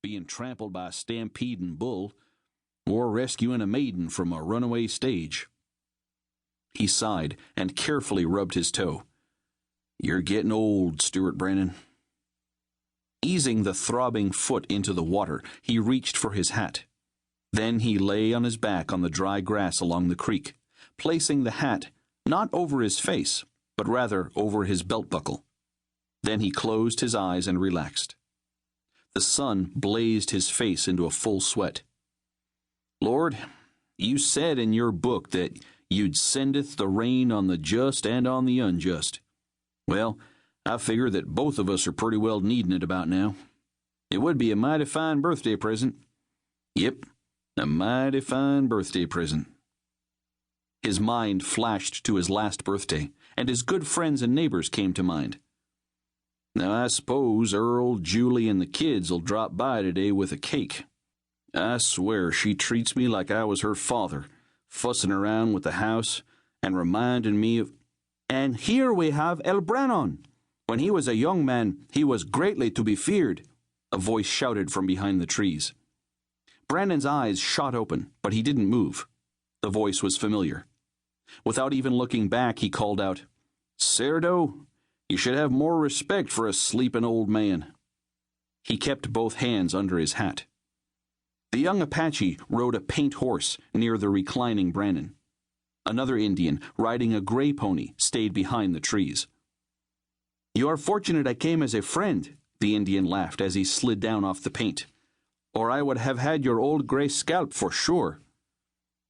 being trampled by a stampeding bull, or rescuing a maiden from a runaway stage. He sighed and carefully rubbed his toe. You're getting old, Stuart Brannon. Easing the throbbing foot into the water, he reached for his hat. Then he lay on his back on the dry grass along the creek, placing the hat not over his face, but rather over his belt buckle. Then he closed his eyes and relaxed. The sun blazed his face into a full sweat. Lord, you said in your book that you'd sendeth the rain on the just and on the unjust. Well, I figure that both of us are pretty well needing it about now. It would be a mighty fine birthday present. Yep, a mighty fine birthday present. His mind flashed to his last birthday, and his good friends and neighbors came to mind. Now I suppose Earl, Julie, and the kids'll drop by today with a cake. I swear she treats me like I was her father, fussing around with the house and reminding me of... And here we have El Brannon. When he was a young man, he was greatly to be feared, a voice shouted from behind the trees. Brannon's eyes shot open, but he didn't move. The voice was familiar. Without even looking back, he called out, Sciarrio, you should have more respect for a sleeping old man. He kept both hands under his hat. The young Apache rode a paint horse near the reclining Brannon. Another Indian, riding a gray pony, stayed behind the trees. You are fortunate I came as a friend, the Indian laughed as he slid down off the paint. Or I would have had your old gray scalp for sure.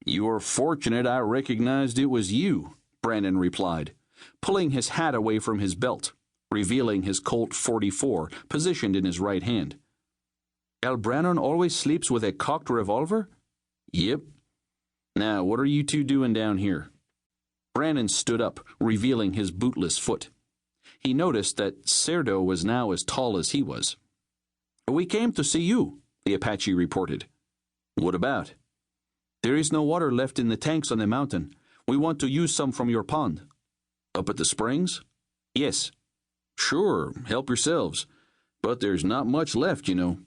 You are fortunate I recognized it was you, Brannon replied, pulling his hat away from his belt, revealing his Colt .44 positioned in his right hand. El Brannon always sleeps with a cocked revolver? Yep. Now, what are you two doing down here? Brannon stood up, revealing his bootless foot. He noticed that Sciarrio was now as tall as he was. We came to see you, the Apache reported. What about? There is no water left in the tanks on the mountain. We want to use some from your pond. Up at the springs? Yes. Sure, help yourselves. But there's not much left, you know.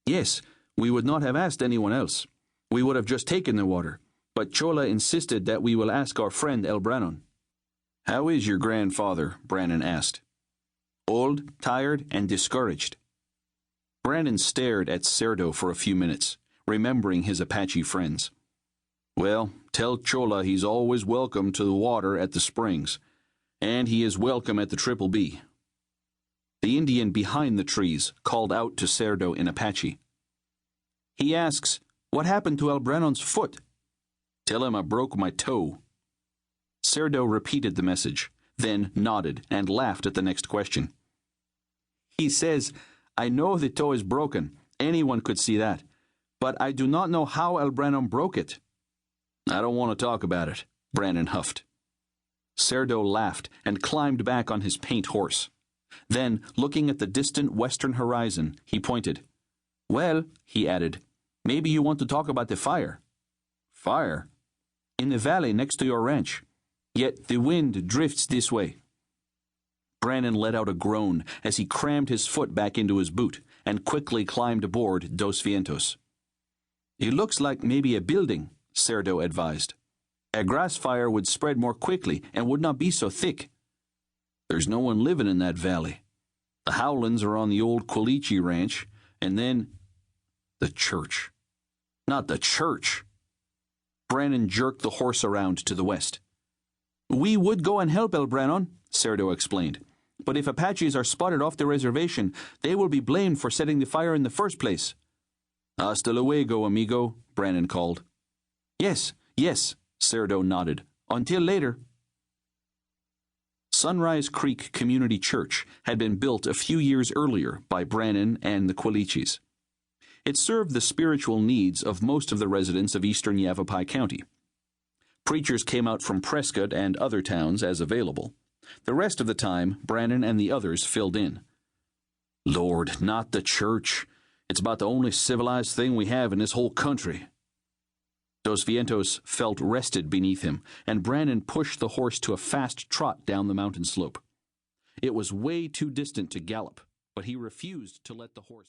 Yes, we would not have asked anyone else. We would have just taken the water. But Chola insisted that we will ask our friend El Brannon. How is your grandfather? Brannon asked. Old, tired, and discouraged. Brannon stared at Sciarrio for a few minutes, remembering his Apache friends. Well, tell Chola he's always welcome to the water at the springs, and he is welcome at the Triple B. The Indian behind the trees called out to Sciarrio in Apache. He asks, what happened to El Brannon's foot? Tell him I broke my toe. Sciarrio repeated the message, then nodded and laughed at the next question. He says, I know the toe is broken. Anyone could see that. But I do not know how El Brannon broke it. I don't want to talk about it, Brannon huffed. Sciarrio laughed and climbed back on his paint horse. Then, looking at the distant western horizon, he pointed. Well, he added, maybe you want to talk about the fire. Fire? In the valley next to your ranch. Yet the wind drifts this way. Brannon let out a groan as he crammed his foot back into his boot and quickly climbed aboard Dos Vientos. It looks like maybe a building, Sciarrio advised. A grass fire would spread more quickly and would not be so thick. There's no one living in that valley. The Howlands are on the old Quilichi ranch, and then... the church. Not the church. Brannon jerked the horse around to the west. We would go and help El Brannon, Sciarrio explained. But if Apaches are spotted off the reservation, they will be blamed for setting the fire in the first place. Hasta luego, amigo, Brannon called. Yes, Sciarrio nodded. Until later. Sunrise Creek Community Church had been built a few years earlier by Brannon and the Quilichis. It served the spiritual needs of most of the residents of eastern Yavapai County. Preachers came out from Prescott and other towns as available. The rest of the time, Brannon and the others filled in. Lord, not the church. It's about the only civilized thing we have in this whole country. Dos Vientos felt rested beneath him, and Brannon pushed the horse to a fast trot down the mountain slope. It was way too distant to gallop, but he refused to let the horse